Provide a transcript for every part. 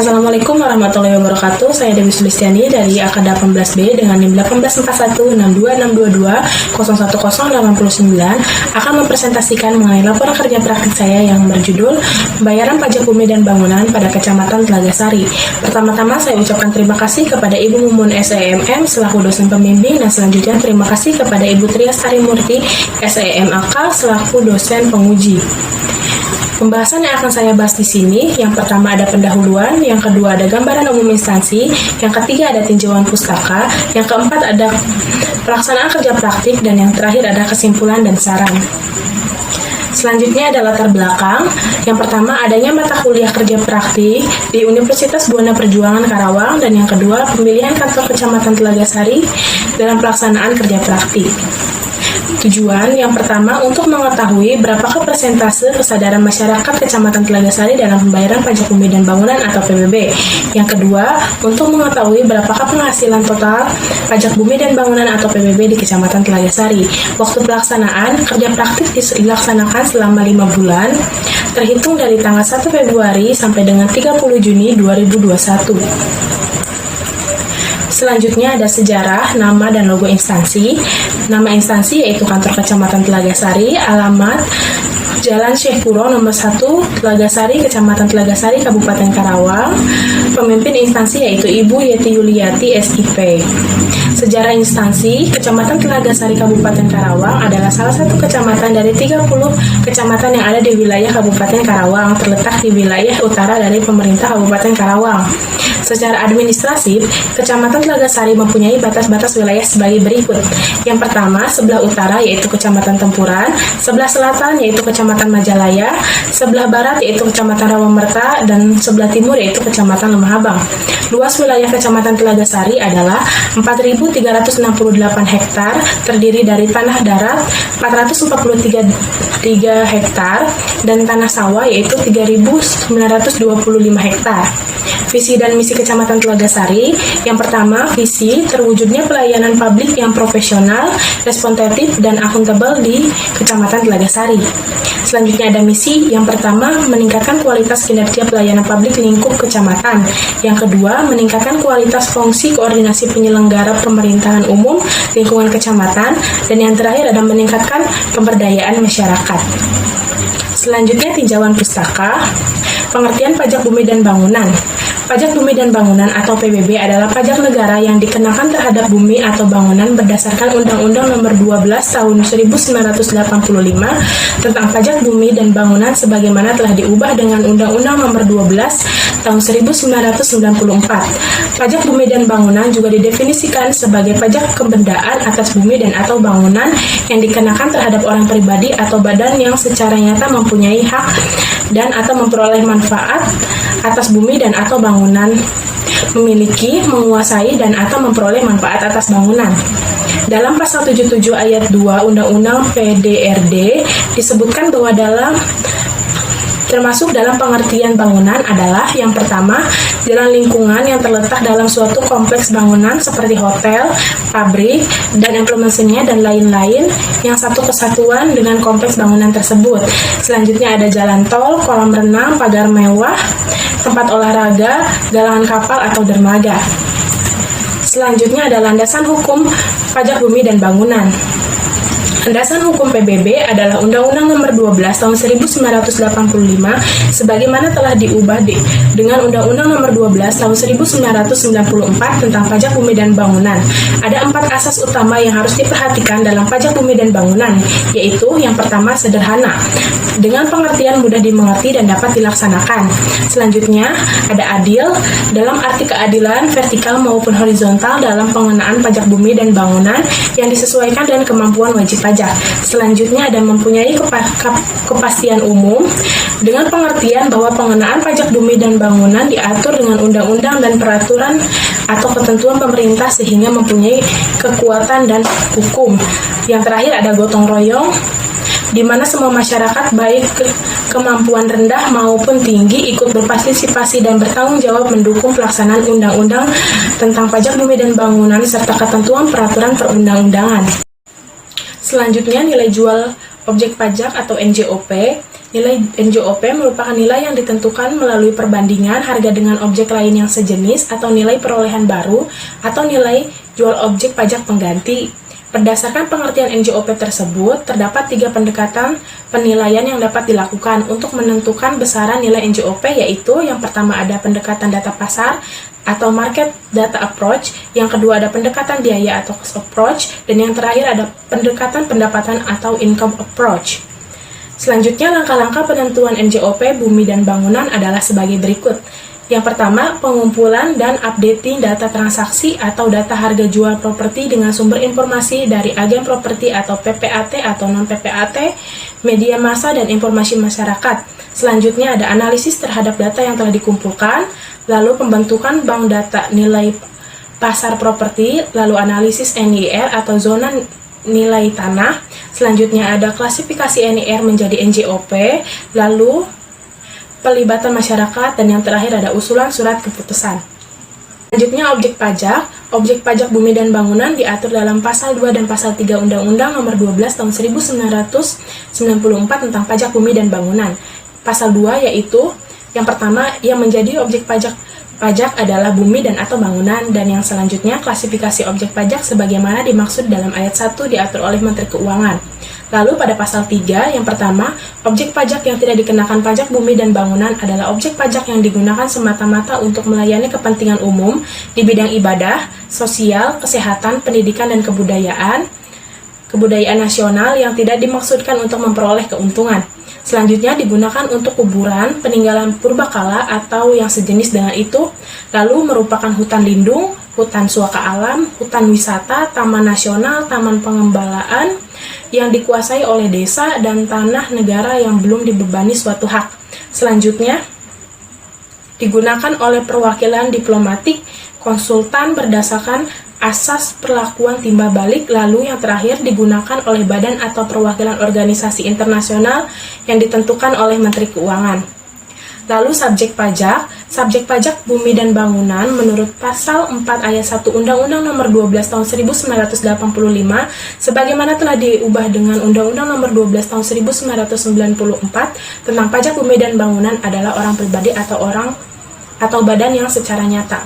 Assalamualaikum warahmatullahi wabarakatuh. Saya Dewi Sulistiani dari AK 18B dengan NIM 18416262201089 akan mempresentasikan mengenai laporan kerja praktik saya yang berjudul Pembayaran Pajak Bumi dan Bangunan pada Kecamatan Telagasari. Pertama-tama saya ucapkan terima kasih kepada Ibu Mumun SEMM selaku dosen pembimbing, dan selanjutnya terima kasih kepada Ibu Trias Arimurti SEMAK selaku dosen penguji. Pembahasan yang akan saya bahas di sini, yang pertama ada pendahuluan, yang kedua ada gambaran umum instansi, yang ketiga ada tinjauan pustaka, yang keempat ada pelaksanaan kerja praktik, dan yang terakhir ada kesimpulan dan saran. Selanjutnya ada latar belakang. Yang pertama adanya mata kuliah kerja praktik di Universitas Buana Perjuangan Karawang, dan yang kedua pemilihan kantor Kecamatan Telagasari dalam pelaksanaan kerja praktik. Tujuan yang pertama untuk mengetahui berapakah persentase kesadaran masyarakat Kecamatan Telagasari dalam pembayaran pajak bumi dan bangunan atau PBB. Yang kedua untuk mengetahui berapakah penghasilan total pajak bumi dan bangunan atau PBB di Kecamatan Telagasari. Waktu pelaksanaan kerja praktik dilaksanakan selama 5 bulan terhitung dari tanggal 1 Februari sampai dengan 30 Juni 2021. Selanjutnya ada sejarah, nama, dan logo instansi. Nama instansi yaitu Kantor Kecamatan Telagasari, alamat Jalan Syekh Puro nomor 1, Telagasari, Kecamatan Telagasari, Kabupaten Karawang. Pemimpin instansi yaitu Ibu Yeti Yuliati SIP. Sejarah instansi, Kecamatan Telagasari Kabupaten Karawang adalah salah satu kecamatan dari 30 kecamatan yang ada di wilayah Kabupaten Karawang, terletak di wilayah utara dari pemerintah Kabupaten Karawang. Secara administratif, Kecamatan Telagasari mempunyai batas-batas wilayah sebagai berikut. Yang pertama, sebelah utara yaitu Kecamatan Tempuran, sebelah selatan yaitu Kecamatan Majalaya, sebelah barat yaitu Kecamatan Rawamerta, dan sebelah timur yaitu Kecamatan Lemah Abang. Luas wilayah Kecamatan Telagasari adalah 4.368 hektar, terdiri dari tanah darat 443 hektar dan tanah sawah yaitu 3.925 hektar. Visi dan misi Kecamatan Telagasari. Yang pertama, visi terwujudnya pelayanan publik yang profesional, responsif, dan akuntabel di Kecamatan Telagasari. Selanjutnya ada misi. Yang pertama, meningkatkan kualitas kinerja pelayanan publik lingkup kecamatan. Yang kedua, meningkatkan kualitas fungsi koordinasi penyelenggara pemerintahan umum lingkungan kecamatan. Dan yang terakhir ada meningkatkan pemberdayaan masyarakat. Selanjutnya tinjauan pustaka. Pengertian pajak bumi dan bangunan. Pajak bumi dan bangunan atau PBB adalah pajak negara yang dikenakan terhadap bumi atau bangunan berdasarkan Undang-Undang Nomor 12 Tahun 1985 tentang pajak bumi dan bangunan sebagaimana telah diubah dengan Undang-Undang Nomor 12 Tahun 1994. Pajak bumi dan bangunan juga didefinisikan sebagai pajak kebendaan atas bumi dan atau bangunan yang dikenakan terhadap orang pribadi atau badan yang secara nyata mempunyai hak dan atau memperoleh manfaat atas bumi dan atau bangunan, memiliki, menguasai, dan atau memperoleh manfaat atas bangunan. Dalam pasal 77 ayat 2 Undang-Undang PDRD disebutkan bahwa termasuk dalam pengertian bangunan adalah yang pertama, jalan lingkungan yang terletak dalam suatu kompleks bangunan seperti hotel, pabrik, dan implementasinya dan lain-lain yang satu kesatuan dengan kompleks bangunan tersebut. Selanjutnya ada jalan tol, kolam renang, pagar mewah, tempat olahraga, galangan kapal atau dermaga. Selanjutnya ada landasan hukum pajak bumi dan bangunan. Landasan hukum PBB adalah Undang-Undang Nomor 12 Tahun 1985 sebagaimana telah diubah dengan Undang-Undang Nomor 12 Tahun 1994 tentang pajak bumi dan bangunan. Ada 4 asas utama yang harus diperhatikan dalam pajak bumi dan bangunan, yaitu yang pertama sederhana, dengan pengertian mudah dimengerti dan dapat dilaksanakan. Selanjutnya ada adil, dalam arti keadilan vertikal maupun horizontal dalam pengenaan pajak bumi dan bangunan yang disesuaikan dengan kemampuan wajib pajak. Selanjutnya ada mempunyai kepastian umum dengan pengertian bahwa pengenaan pajak bumi dan bangunan diatur dengan undang-undang dan peraturan atau ketentuan pemerintah sehingga mempunyai kekuatan dan hukum. Yang terakhir ada gotong royong, di mana semua masyarakat baik kemampuan rendah maupun tinggi ikut berpartisipasi dan bertanggung jawab mendukung pelaksanaan undang-undang tentang pajak bumi dan bangunan serta ketentuan peraturan perundang-undangan. Selanjutnya nilai jual Objek pajak atau NJOP. Nilai NJOP merupakan nilai yang ditentukan melalui perbandingan harga dengan objek lain yang sejenis atau nilai perolehan baru atau nilai jual objek pajak pengganti. Berdasarkan pengertian NJOP tersebut, terdapat 3 pendekatan penilaian yang dapat dilakukan untuk menentukan besaran nilai NJOP, yaitu yang pertama ada pendekatan data pasar atau market data approach, yang kedua ada pendekatan biaya atau cost approach, dan yang terakhir ada pendekatan pendapatan atau income approach. Selanjutnya, langkah-langkah penentuan NJOP bumi dan bangunan adalah sebagai berikut. Yang pertama, pengumpulan dan updating data transaksi atau data harga jual properti dengan sumber informasi dari agen properti atau PPAT atau non-PPAT, media massa, dan informasi masyarakat. Selanjutnya ada analisis terhadap data yang telah dikumpulkan, lalu pembentukan bank data nilai pasar properti, lalu analisis NIR atau zona nilai tanah. Selanjutnya ada klasifikasi NIR menjadi NJOP, lalu pelibatan masyarakat, dan yang terakhir ada usulan surat keputusan. Selanjutnya objek pajak. Objek pajak bumi dan bangunan diatur dalam pasal 2 dan pasal 3 Undang-Undang Nomor 12 Tahun 1994 tentang pajak bumi dan bangunan. Pasal 2 yaitu yang pertama, yang menjadi objek pajak adalah bumi dan atau bangunan, dan yang selanjutnya klasifikasi objek pajak sebagaimana dimaksud dalam ayat 1 diatur oleh Menteri Keuangan. Lalu pada pasal 3, yang pertama, objek pajak yang tidak dikenakan pajak bumi dan bangunan adalah objek pajak yang digunakan semata-mata untuk melayani kepentingan umum di bidang ibadah, sosial, kesehatan, pendidikan, dan kebudayaan nasional yang tidak dimaksudkan untuk memperoleh keuntungan. Selanjutnya digunakan untuk kuburan, peninggalan purbakala atau yang sejenis dengan itu, lalu merupakan hutan lindung, hutan suaka alam, hutan wisata, taman nasional, taman pengembalaan yang dikuasai oleh desa, dan tanah negara yang belum dibebani suatu hak. Selanjutnya digunakan oleh perwakilan diplomatik, konsultan berdasarkan asas perlakuan timbal balik, lalu yang terakhir digunakan oleh badan atau perwakilan organisasi internasional yang ditentukan oleh Menteri Keuangan. Lalu subjek pajak bumi dan bangunan menurut pasal 4 ayat 1 Undang-Undang Nomor 12 Tahun 1985 sebagaimana telah diubah dengan Undang-Undang Nomor 12 Tahun 1994 tentang pajak bumi dan bangunan adalah orang pribadi atau badan yang secara nyata.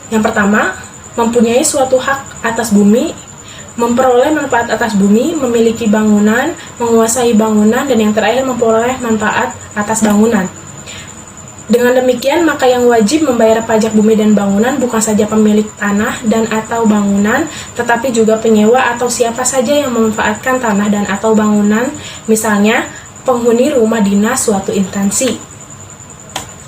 Yang pertama, mempunyai suatu hak atas bumi, memperoleh manfaat atas bumi, memiliki bangunan, menguasai bangunan, dan yang terakhir memperoleh manfaat atas bangunan. Dengan demikian, maka yang wajib membayar pajak bumi dan bangunan bukan saja pemilik tanah dan atau bangunan, tetapi juga penyewa atau siapa saja yang memanfaatkan tanah dan atau bangunan, misalnya penghuni rumah dinas suatu instansi.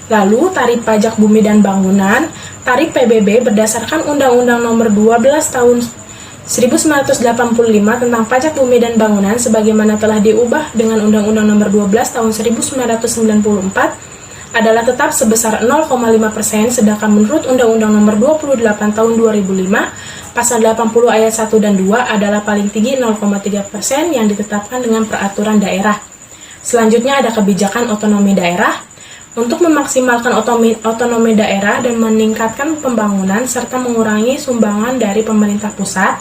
Lalu, tarif pajak bumi dan bangunan, tarif PBB berdasarkan Undang-Undang Nomor 12 Tahun 1985 tentang pajak bumi dan bangunan sebagaimana telah diubah dengan Undang-Undang Nomor 12 Tahun 1994 adalah tetap sebesar 0,5%, sedangkan menurut Undang-Undang Nomor 28 Tahun 2005 Pasal 80 ayat 1 dan 2 adalah paling tinggi 0,3% yang ditetapkan dengan peraturan daerah. Selanjutnya ada kebijakan otonomi daerah. Untuk memaksimalkan otonomi daerah dan meningkatkan pembangunan serta mengurangi sumbangan dari pemerintah pusat,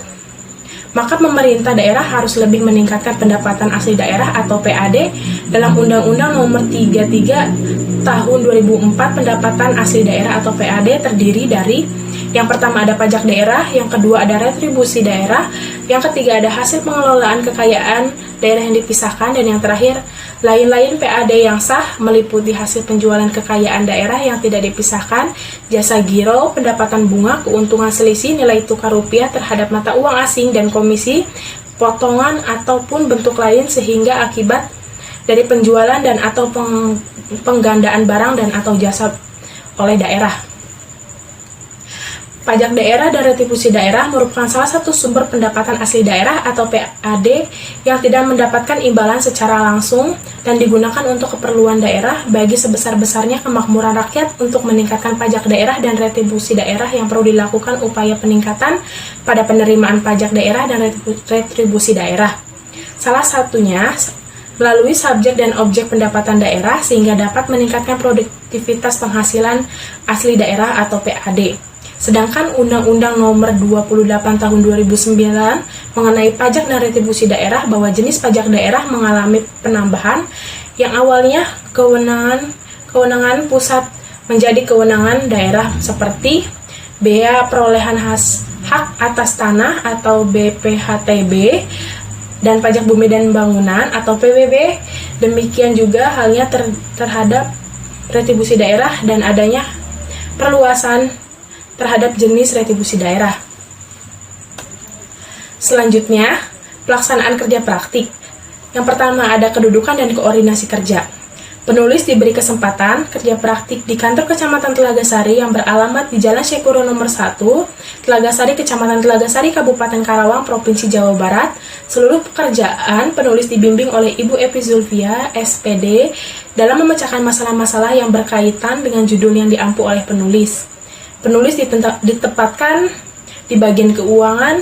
maka pemerintah daerah harus lebih meningkatkan pendapatan asli daerah atau PAD. Dalam Undang-Undang Nomor 33 Tahun 2004, pendapatan asli daerah atau PAD terdiri dari yang pertama ada pajak daerah, yang kedua ada retribusi daerah, yang ketiga ada hasil pengelolaan kekayaan daerah yang dipisahkan, dan yang terakhir lain-lain PAD yang sah meliputi hasil penjualan kekayaan daerah yang tidak dipisahkan, jasa giro, pendapatan bunga, keuntungan selisih nilai tukar rupiah terhadap mata uang asing, dan komisi, potongan ataupun bentuk lain sehingga akibat dari penjualan dan atau penggandaan barang dan atau jasa oleh daerah. Pajak daerah dan retribusi daerah merupakan salah satu sumber pendapatan asli daerah atau PAD yang tidak mendapatkan imbalan secara langsung dan digunakan untuk keperluan daerah bagi sebesar-besarnya kemakmuran rakyat. Untuk meningkatkan pajak daerah dan retribusi daerah yang perlu dilakukan upaya peningkatan pada penerimaan pajak daerah dan retribusi daerah. Salah satunya melalui subjek dan objek pendapatan daerah sehingga dapat meningkatkan produktivitas penghasilan asli daerah atau PAD. Sedangkan Undang-Undang Nomor 28 Tahun 2009 mengenai pajak dan retribusi daerah bahwa jenis pajak daerah mengalami penambahan yang awalnya kewenangan pusat menjadi kewenangan daerah seperti bea perolehan hak atas tanah atau BPHTB dan pajak bumi dan bangunan atau PBB. Demikian juga halnya terhadap retribusi daerah dan adanya perluasan terhadap jenis retribusi daerah. Selanjutnya, pelaksanaan kerja praktik. Yang pertama ada kedudukan dan koordinasi kerja. Penulis diberi kesempatan kerja praktik di kantor Kecamatan Telagasari yang beralamat di Jalan Syekh Kuro nomor 1, Telagasari, Kecamatan Telagasari, Kabupaten Karawang, Provinsi Jawa Barat. Seluruh pekerjaan penulis dibimbing oleh Ibu Epi Zulfia, SPD, dalam memecahkan masalah-masalah yang berkaitan dengan judul yang diampu oleh penulis. Penulis ditempatkan di bagian keuangan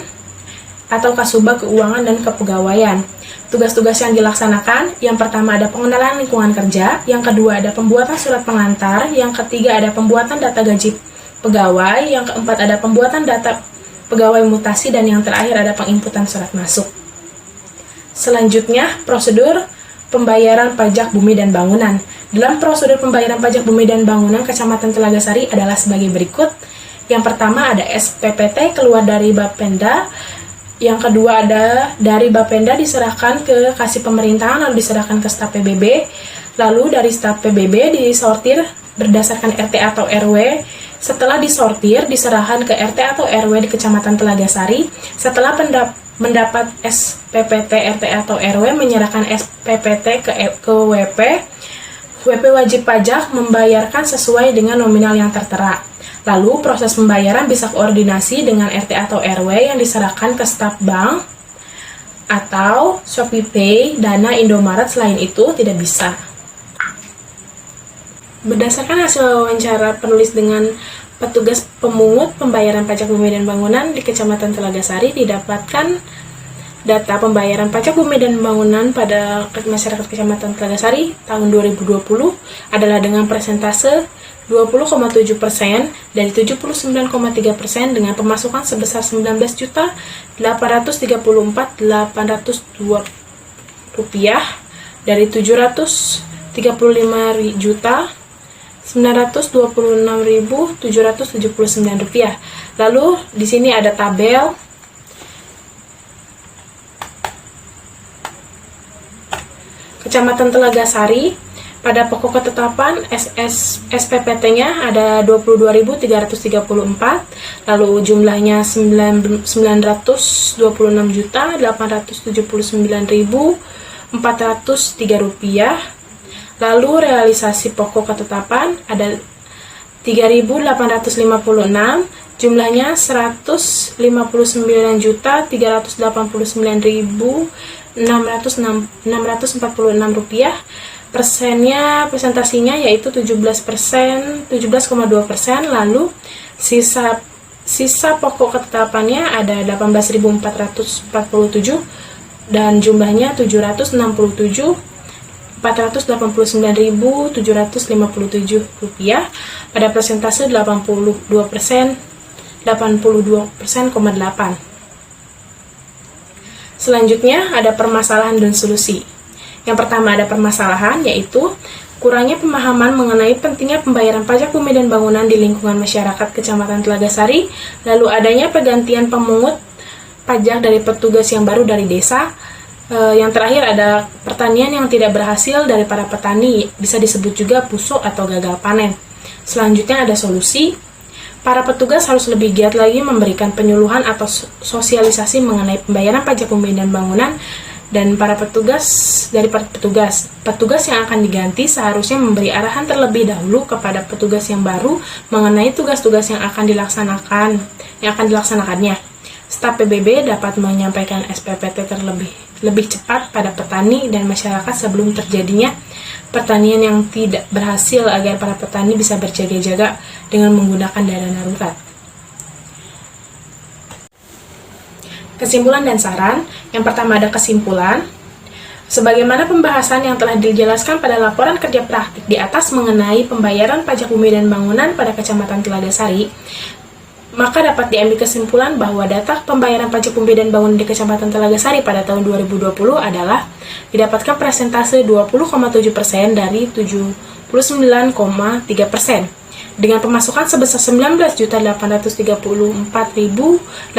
atau Kasubag Keuangan dan Kepegawaian. Tugas-tugas yang dilaksanakan, yang pertama ada pengenalan lingkungan kerja, yang kedua ada pembuatan surat pengantar, yang ketiga ada pembuatan data gaji pegawai, yang keempat ada pembuatan data pegawai mutasi, dan yang terakhir ada penginputan surat masuk. Selanjutnya, prosedur pembayaran pajak bumi dan bangunan. Dalam prosedur pembayaran pajak bumi dan bangunan Kecamatan Telagasari adalah sebagai berikut. Yang pertama ada SPPT keluar dari Bapenda. Yang kedua ada dari Bapenda diserahkan ke Kasih Pemerintahan lalu diserahkan ke staf PBB. Lalu dari staf PBB disortir berdasarkan RT atau RW. Setelah disortir diserahkan ke RT atau RW di Kecamatan Telagasari. Setelah mendapat SPPT RT atau RW menyerahkan SPPT ke WP. WP wajib pajak membayarkan sesuai dengan nominal yang tertera. Lalu proses pembayaran bisa koordinasi dengan RT atau RW yang diserahkan ke staf bank atau ShopeePay, Dana, Indomaret. Selain itu tidak bisa. Berdasarkan hasil wawancara penulis dengan petugas pemungut pembayaran pajak bumi dan bangunan di Kecamatan Telagasari, didapatkan data pembayaran pajak bumi dan bangunan pada masyarakat Kecamatan Telagasari tahun 2020 adalah dengan persentase 20,7% dari 79,3% dengan pemasukan sebesar Rp19.834.802 dari Rp735.926.779. Lalu di sini ada tabel Kecamatan Telagasari. Pada pokok ketetapan SPPT-nya ada 22.334, lalu jumlahnya 969.879.403 rupiah. Lalu realisasi pokok ketetapan ada 3.856, jumlahnya 159.389.646 rupiah. Persentasinya yaitu 17%, 17,2%. Lalu sisa pokok ketetapannya ada 18.447 dan jumlahnya 769.489.757 rupiah pada persentase 82%, 82,8%. Selanjutnya ada permasalahan dan solusi. Yang pertama ada permasalahan, yaitu kurangnya pemahaman mengenai pentingnya pembayaran pajak bumi dan bangunan di lingkungan masyarakat Kecamatan Telagasari, lalu adanya pergantian pemungut pajak dari petugas yang baru dari desa. Yang terakhir ada pertanian yang tidak berhasil dari para petani, bisa disebut juga busuk atau gagal panen. Selanjutnya ada solusi. Para petugas harus lebih giat lagi memberikan penyuluhan atau sosialisasi mengenai pembayaran pajak bumi dan bangunan. Dan para petugas yang akan diganti seharusnya memberi arahan terlebih dahulu kepada petugas yang baru mengenai tugas-tugas yang akan dilaksanakannya. Staf PBB dapat menyampaikan SPPT lebih cepat pada petani dan masyarakat sebelum terjadinya pertanian yang tidak berhasil agar para petani bisa berjaga-jaga dengan menggunakan dana darurat. Kesimpulan dan saran. Yang pertama ada kesimpulan. Sebagaimana pembahasan yang telah dijelaskan pada laporan kerja praktik di atas mengenai pembayaran pajak bumi dan bangunan pada Kecamatan Telagasari, Maka dapat diambil kesimpulan bahwa data pembayaran pajak bumi dan bangunan di Kecamatan Telaga Sari pada tahun 2020 adalah didapatkan persentase 20,7% dari 79,3%. Dengan pemasukan sebesar 19.834.802%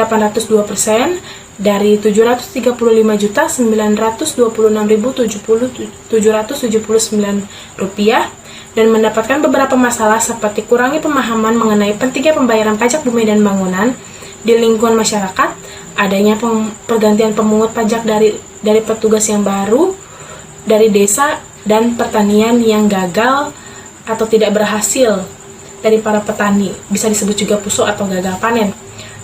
dari 735.926.779 rupiah, dan mendapatkan beberapa masalah seperti kurangnya pemahaman mengenai pentingnya pembayaran pajak bumi dan bangunan di lingkungan masyarakat, adanya pergantian pemungut pajak dari petugas yang baru dari desa, dan pertanian yang gagal atau tidak berhasil dari para petani, bisa disebut juga puso atau gagal panen.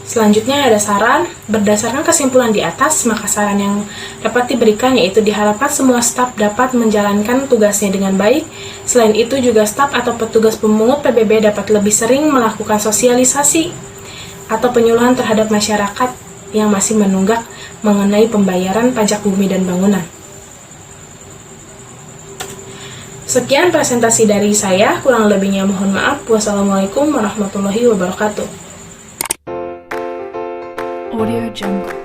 Selanjutnya ada saran. Berdasarkan kesimpulan di atas, maka saran yang dapat diberikan yaitu diharapkan semua staf dapat menjalankan tugasnya dengan baik. Selain itu juga staf atau petugas pemungut PBB dapat lebih sering melakukan sosialisasi atau penyuluhan terhadap masyarakat yang masih menunggak mengenai pembayaran pajak bumi dan bangunan. Sekian presentasi dari saya, kurang lebihnya mohon maaf. Wassalamualaikum warahmatullahi wabarakatuh. Audio Jungle.